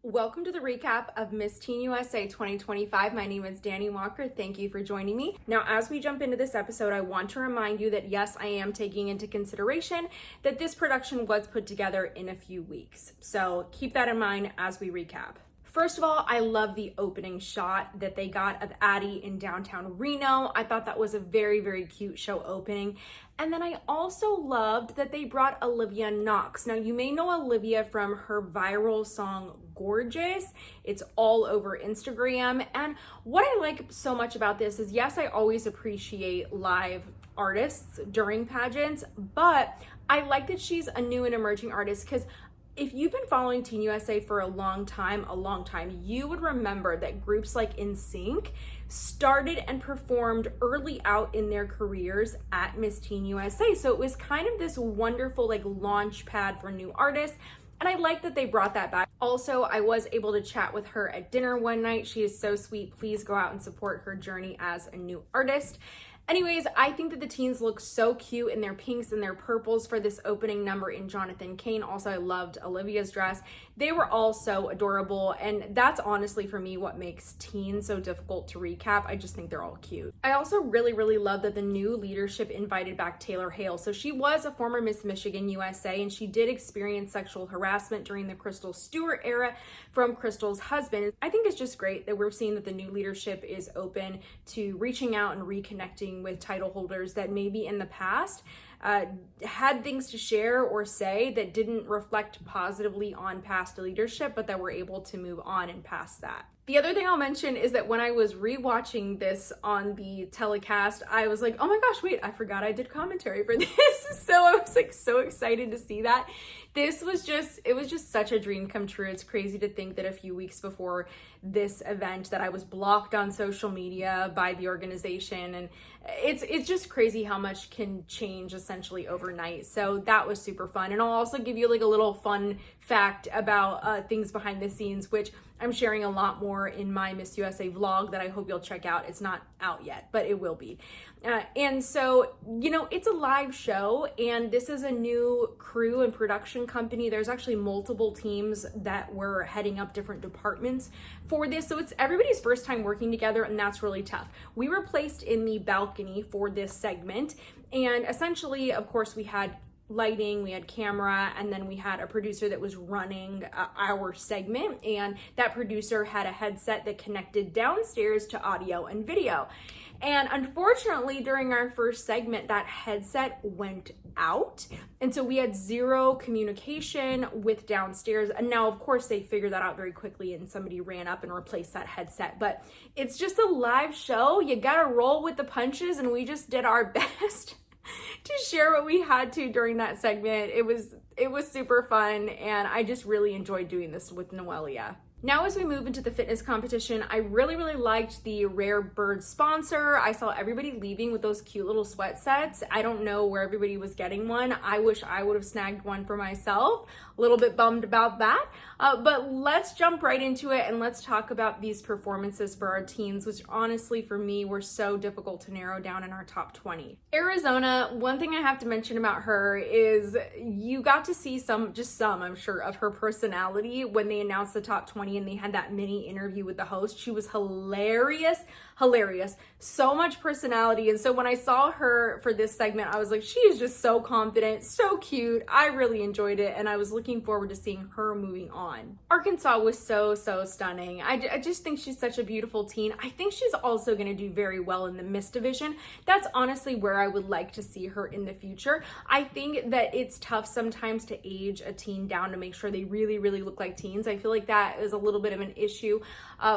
Welcome to the recap of Miss Teen USA 2025. My name is Dani Walker. Thank you for joining me. Now, as we jump into this episode, I want to remind you that yes, I am taking into consideration that this production was put together in a few weeks. So keep that in mind as we recap. First of all, I love the opening shot that they got of Addie in downtown Reno. I thought that was a very, very cute show opening. And then I also loved that they brought Olivia Knox. Now, you may know Olivia from her viral song, Gorgeous. It's all over Instagram. And what I like so much about this is, yes, I always appreciate live artists during pageants, but I like that she's a new and emerging artist because if you've been following Teen USA for a long time, you would remember that groups like NSYNC started and performed early out in their careers at Miss Teen USA. So it was kind of this wonderful launch pad for new artists. And I like that they brought that back. Also, I was able to chat with her at dinner one night. She is so sweet. Please go out and support her journey as a new artist. Anyways, I think that the teens look so cute in their pinks and their purples for this opening number in Jonathan Cain. Also, I loved Olivia's dress. They were all so adorable, and that's honestly for me what makes Teen so difficult to recap. I just think they're all cute. I also really love that the new leadership invited back Taylor Hale. So she was a former Miss Michigan USA, and she did experience sexual harassment during the Crystal Stewart era from Crystal's husband. I think it's just great that we're seeing that the new leadership is open to reaching out and reconnecting with title holders that maybe in the past had things to share or say that didn't reflect positively on past leadership, but that we're able to move on and past that. The other thing I'll mention is that when I was rewatching this on the telecast, I was like, oh my gosh, wait, I forgot I did commentary for this. So I was so excited to see that. It was just such a dream come true. It's crazy to think that a few weeks before this event that I was blocked on social media by the organization. And it's just crazy how much can change essentially overnight. So that was super fun. And I'll also give you a little fun fact about things behind the scenes, which I'm sharing a lot more in my Miss USA vlog that I hope you'll check out. It's not out yet, but it will be. And so, it's a live show, and this is a new crew and production company. There's actually multiple teams that were heading up different departments for this. So it's everybody's first time working together, and that's really tough. We were placed in the balcony for this segment, and essentially, of course, we had lighting, we had camera, and then we had a producer that was running our segment, and that producer had a headset that connected downstairs to audio and video. And unfortunately, during our first segment, that headset went out. And so we had zero communication with downstairs. And now, of course, they figured that out very quickly and somebody ran up and replaced that headset. But it's just a live show. You gotta roll with the punches, and we just did our best to share what we had to during that segment. It was super fun, and I just really enjoyed doing this with Noelia. Now, as we move into the fitness competition, I really liked the Rare Bird sponsor. I saw everybody leaving with those cute little sweat sets. I don't know where everybody was getting one. I wish I would have snagged one for myself. A little bit bummed about that. But let's jump right into it, and let's talk about these performances for our teens, which honestly for me were so difficult to narrow down in our top 20. Arizona, one thing I have to mention about her is you got to see some, I'm sure, of her personality when they announced the top 20 and they had that mini interview with the host. She was hilarious, so much personality. And so when I saw her for this segment, I was like, she is just so confident, so cute. I really enjoyed it, and I was looking forward to seeing her moving on. Arkansas was so stunning. I just think she's such a beautiful teen. I think she's also going to do very well in the Miss division. That's honestly where I would like to see her in the future. I think that it's tough sometimes to age a teen down to make sure they really look like teens. I feel like that is a little bit of an issue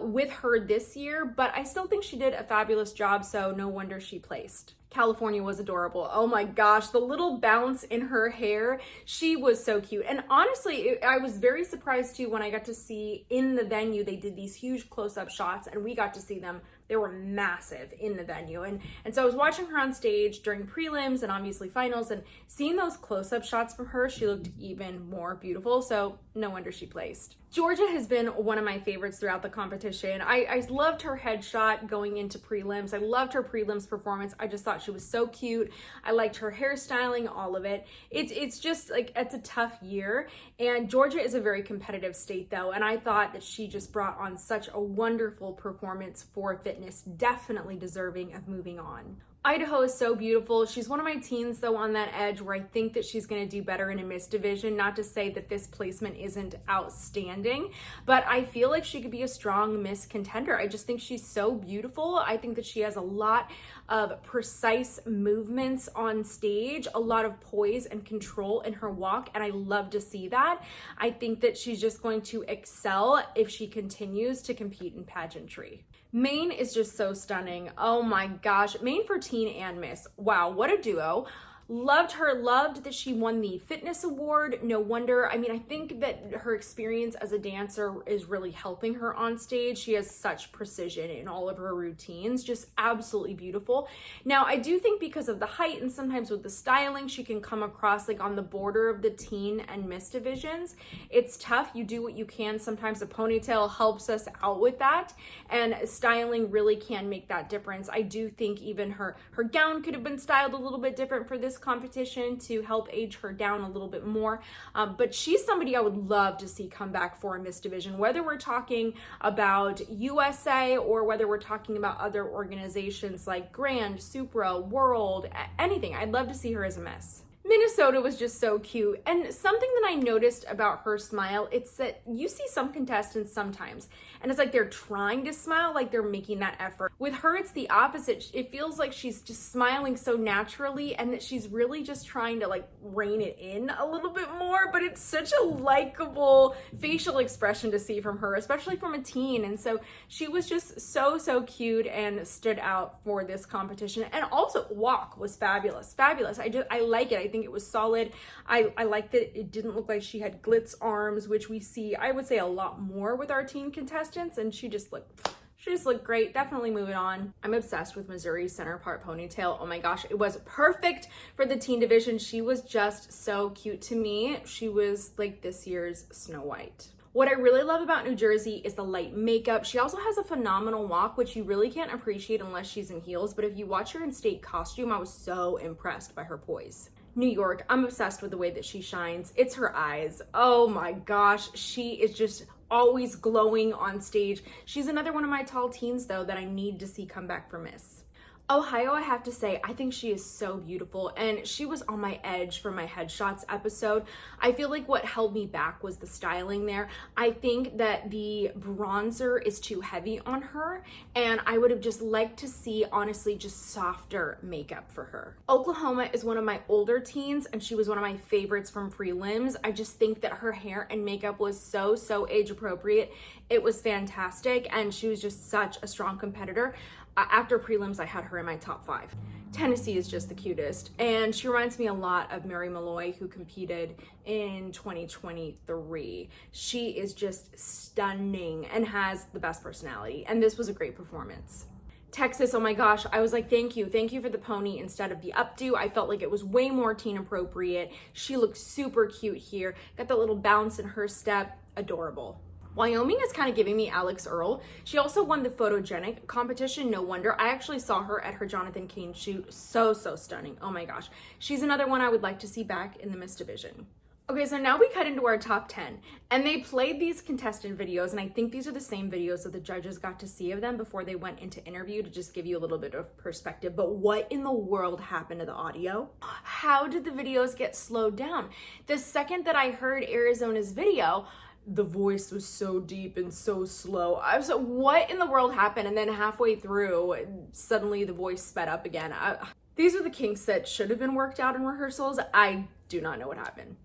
with her this year, but I still think she did a fabulous job, so no wonder she placed. California was adorable. Oh my gosh, the little bounce in her hair, she was so cute. And honestly, I was very surprised too when I got to see in the venue, they did these huge close-up shots, and we got to see them. They were massive in the venue. And so I was watching her on stage during prelims and obviously finals, and seeing those close-up shots from her, she looked even more beautiful. So no wonder she placed. Georgia has been one of my favorites throughout the competition. I loved her headshot going into prelims. I loved her prelims performance. I just thought she was so cute. I liked her hairstyling, all of it. It's just like, it's a tough year. And Georgia is a very competitive state though. And I thought that she just brought on such a wonderful performance for fitness, definitely deserving of moving on. Idaho is so beautiful. She's one of my teens though on that edge where I think that she's gonna do better in a Miss division. Not to say that this placement isn't outstanding, but I feel like she could be a strong Miss contender. I just think she's so beautiful. I think that she has a lot of precise movements on stage, a lot of poise and control in her walk, and I love to see that. I think that she's just going to excel if she continues to compete in pageantry. Maine is just so stunning. Oh my gosh, Maine for teen and Miss. Wow, what a duo. Loved her, loved that she won the fitness award. No wonder. I mean, I think that her experience as a dancer is really helping her on stage. She has such precision in all of her routines, just absolutely beautiful. Now, I do think because of the height and sometimes with the styling, she can come across like on the border of the teen and Miss divisions. It's tough. You do what you can. Sometimes a ponytail helps us out with that, and styling really can make that difference. I do think even her gown could have been styled a little bit different for this competition to help age her down a little bit more, but she's somebody I would love to see come back for a Miss division, whether we're talking about USA or whether we're talking about other organizations like Grand, Supra, World, anything. I'd love to see her as a Miss. Minnesota was just so cute, and something that I noticed about her smile, it's that you see some contestants sometimes and it's like they're trying to smile, like they're making that effort. With her, it's the opposite. It feels like she's just smiling so naturally and that she's really just trying to like rein it in a little bit more, but it's such a likable facial expression to see from her, especially from a teen. And so she was just so cute and stood out for this competition. And also walk was fabulous. I like it. I think it was solid. I like that it didn't look like she had glitz arms, which we see, I would say, a lot more with our teen contestants, and she just looked great. Definitely moving on. I'm obsessed with Missouri's center part ponytail. Oh my gosh, it was perfect for the teen division. She was just so cute to me. She was like this year's Snow White. What I really love about New Jersey is the light makeup. She also has a phenomenal walk, which you really can't appreciate unless she's in heels, but if you watch her in state costume, I was so impressed by her poise. New York, I'm obsessed with the way that she shines. It's her eyes. Oh my gosh, she is just always glowing on stage. She's another one of my tall teens though that I need to see come back for Miss. Ohio, I have to say, I think she is so beautiful, and she was on my edge for my headshots episode. I feel like what held me back was the styling there. I think that the bronzer is too heavy on her, and I would have just liked to see, honestly, just softer makeup for her. Oklahoma is one of my older teens, and she was one of my favorites from prelims. I just think that her hair and makeup was so age appropriate. It was fantastic, and she was just such a strong competitor. After prelims, I had her in my top 5. Tennessee is just the cutest, and she reminds me a lot of Mary Malloy, who competed in 2023. She is just stunning and has the best personality, and this was a great performance. Texas, oh my gosh, I was like, thank you for the pony instead of the updo. I felt like it was way more teen appropriate. She looked super cute here, got that little bounce in her step, adorable. Wyoming is kind of giving me Alex Earl. She also won the photogenic competition, no wonder. I actually saw her at her Jonathan Cain shoot. So stunning. Oh my gosh. She's another one I would like to see back in the Miss division. Okay, so now we cut into our top 10, and they played these contestant videos, and I think these are the same videos that the judges got to see of them before they went into interview, to just give you a little bit of perspective. But what in the world happened to the audio? How did the videos get slowed down? The second that I heard Arizona's video, the voice was so deep and so slow. I was like, what in the world happened? And then halfway through, suddenly the voice sped up again. These are the kinks that should have been worked out in rehearsals. I do not know what happened.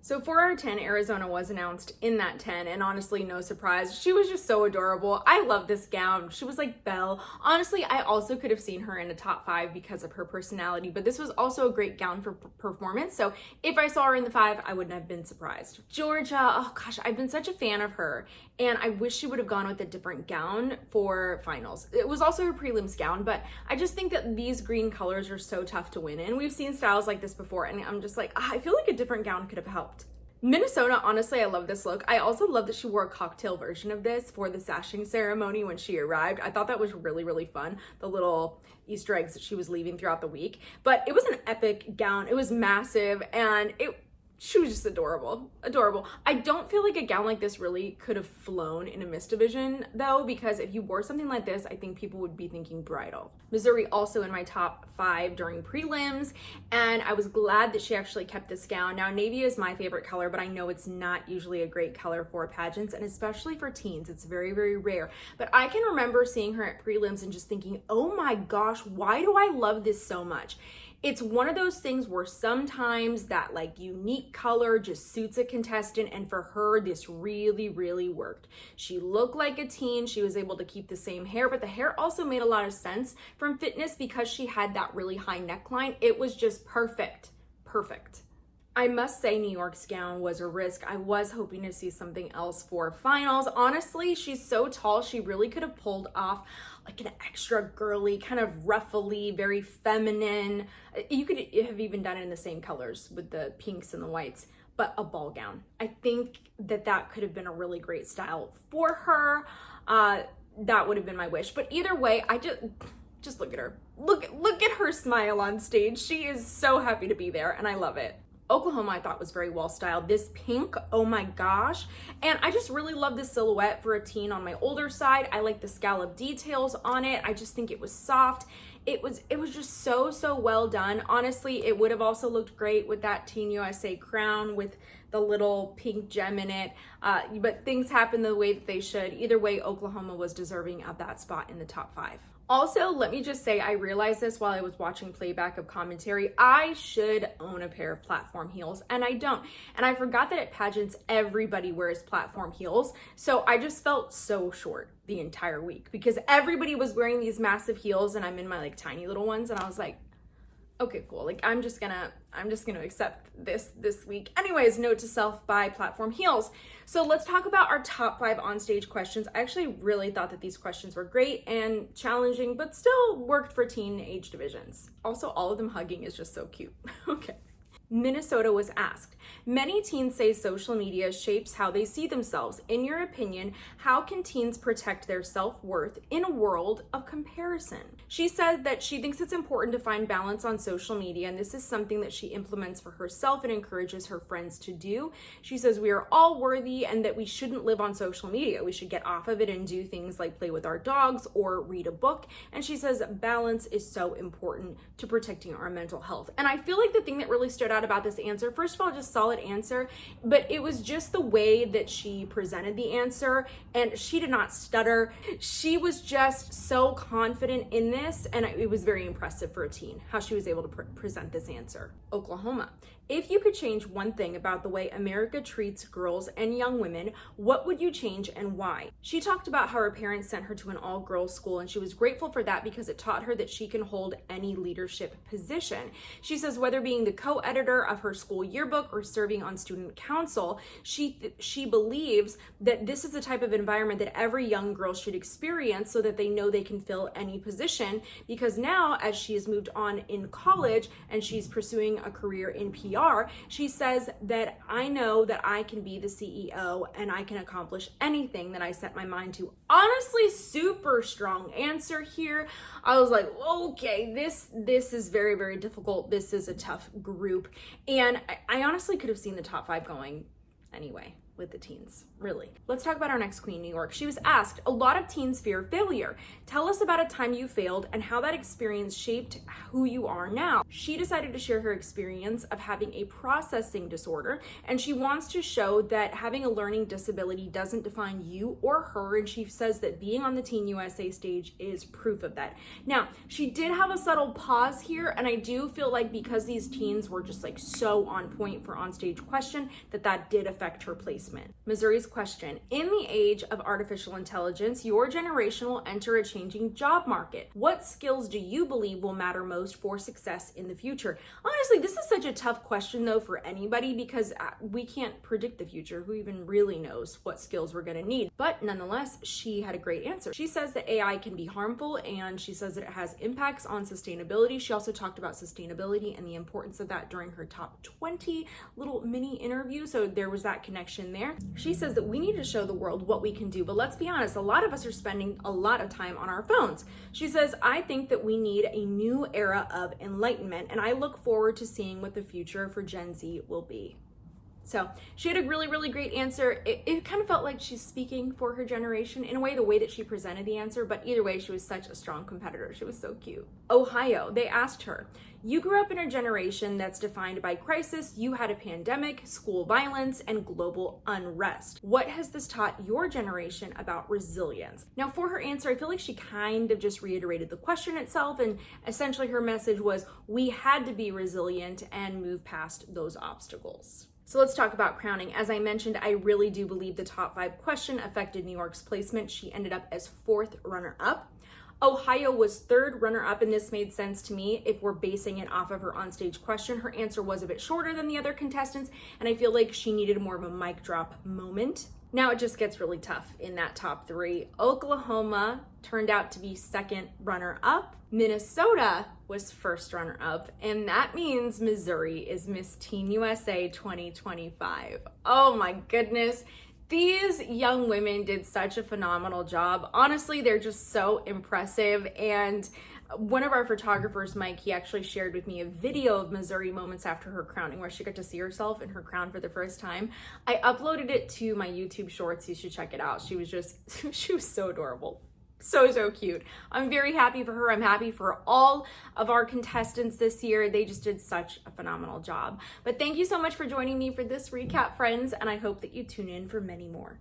So for our 10, Arizona was announced in that 10, and honestly, no surprise. She was just so adorable. I love this gown. She was like Belle. Honestly, I also could have seen her in a top 5 because of her personality, but this was also a great gown for performance. So if I saw her in the 5, I wouldn't have been surprised. Georgia, oh gosh, I've been such a fan of her, and I wish she would have gone with a different gown for finals. It was also her prelims gown, but I just think that these green colors are so tough to win in. We've seen styles like this before, and I'm just like, I feel like a different gown could have helped. Minnesota, honestly, I love this look. I also love that she wore a cocktail version of this for the sashing ceremony when she arrived. I thought that was really, really fun. The little Easter eggs that she was leaving throughout the week. But it was an epic gown. It was massive, and she was just adorable. Adorable. I don't feel like a gown like this really could have flown in a Miss Division though, because if you wore something like this, I think people would be thinking bridal. Missouri also in my top 5 during prelims, and I was glad that she actually kept this gown. Now, navy is my favorite color, but I know it's not usually a great color for pageants, and especially for teens, it's very, very rare. But I can remember seeing her at prelims and just thinking, oh my gosh, why do I love this so much? It's one of those things where sometimes that like unique color just suits a contestant, and for her, this really, really worked. She looked like a teen. She was able to keep the same hair, but the hair also made a lot of sense from fitness because she had that really high neckline. It was just perfect, perfect. I must say New York's gown was a risk. I was hoping to see something else for finals. Honestly, she's so tall, she really could have pulled off like an extra girly, kind of ruffly, very feminine. You could have even done it in the same colors with the pinks and the whites, but a ball gown. I think that could have been a really great style for her. That would have been my wish. But either way, I just look at her. Look at her smile on stage. She is so happy to be there, and I love it. Oklahoma I thought was very well styled. This pink, oh my gosh. And I just really love this silhouette for a teen on my older side. I like the scallop details on it. I just think it was soft. It was just so well done. Honestly, it would have also looked great with that Teen USA crown with the little pink gem in it. But things happen the way that they should. Either way, Oklahoma was deserving of that spot in the top 5. Also, let me just say, I realized this while I was watching playback of commentary. I should own a pair of platform heels, and I don't. And I forgot that at pageants, everybody wears platform heels. So I just felt so short the entire week because everybody was wearing these massive heels, and I'm in my like tiny little ones, and I was like, okay, cool. Like I'm just gonna accept this week. Anyways, note to self, buy platform heels. So let's talk about our top 5 onstage questions. I actually really thought that these questions were great and challenging, but still worked for teen age divisions. Also, all of them hugging is just so cute. Okay. Minnesota was asked, many teens say social media shapes how they see themselves. In your opinion, how can teens protect their self-worth in a world of comparison? She said that she thinks it's important to find balance on social media, and this is something that she implements for herself and encourages her friends to do. She says we are all worthy and that we shouldn't live on social media. We should get off of it and do things like play with our dogs or read a book. And she says balance is so important to protecting our mental health. And I feel like the thing that really stood out about this answer, first of all, just solid answer, but it was just the way that she presented the answer, and she did not stutter. She was just so confident in this, and it was very impressive for a teen how she was able to present this answer. Oklahoma. If you could change one thing about the way America treats girls and young women, what would you change and why? She talked about how her parents sent her to an all-girls school, and she was grateful for that because it taught her that she can hold any leadership position. She says whether being the co-editor of her school yearbook or serving on student council, she believes that this is the type of environment that every young girl should experience so that they know they can fill any position, because now as she has moved on in college and she's pursuing a career in PR, she says that I know that I can be the CEO and I can accomplish anything that I set my mind to. Honestly, super strong answer here. I was like, okay, this is very, very difficult. This is a tough group. And I honestly could have seen the top 5 going anyway with the teens, really. Let's talk about our next queen, New York. She was asked, a lot of teens fear failure. Tell us about a time you failed and how that experience shaped who you are now. She decided to share her experience of having a processing disorder, and she wants to show that having a learning disability doesn't define you or her, and she says that being on the Teen USA stage is proof of that. Now, she did have a subtle pause here, and I do feel like because these teens were just like so on point for onstage question, that did affect her placement. placement. Missouri's question: in the age of artificial intelligence, your generation will enter a changing job market. What skills do you believe will matter most for success in the future? Honestly, this is such a tough question though for anybody, because we can't predict the future. Who even really knows what skills we're gonna need? But nonetheless, she had a great answer. She says that AI can be harmful, and she says that it has impacts on sustainability. She also talked about sustainability and the importance of that during her top 20 little mini interview, so there was that connection there. She says that we need to show the world what we can do, but let's be honest, a lot of us are spending a lot of time on our phones. She says, I think that we need a new era of enlightenment, and I look forward to seeing what the future for Gen Z will be. So she had a really, really great answer. It kind of felt like she's speaking for her generation in a way, the way that she presented the answer, but either way, she was such a strong competitor. She was so cute. Ohio, they asked her, you grew up in a generation that's defined by crisis. You had a pandemic, school violence, and global unrest. What has this taught your generation about resilience? Now, for her answer, I feel like she kind of just reiterated the question itself, and essentially her message was, we had to be resilient and move past those obstacles. So let's talk about crowning. As I mentioned, I really do believe the top 5 question affected New York's placement. She ended up as 4th runner-up. Ohio was 3rd runner-up, and this made sense to me if we're basing it off of her onstage question. Her answer was a bit shorter than the other contestants, and I feel like she needed more of a mic drop moment. Now it just gets really tough in that top 3. Oklahoma turned out to be 2nd runner-up. Minnesota was 1st runner-up, and that means Missouri is Miss Teen USA 2025. Oh my goodness. These young women did such a phenomenal job. Honestly, they're just so impressive, and one of our photographers, Mike, he actually shared with me a video of Missouri moments after her crowning where she got to see herself in her crown for the first time. I uploaded it to my YouTube shorts. You should check it out. She was so adorable. So cute. I'm very happy for her. I'm happy for all of our contestants this year. They just did such a phenomenal job. But thank you so much for joining me for this recap, friends, and I hope that you tune in for many more.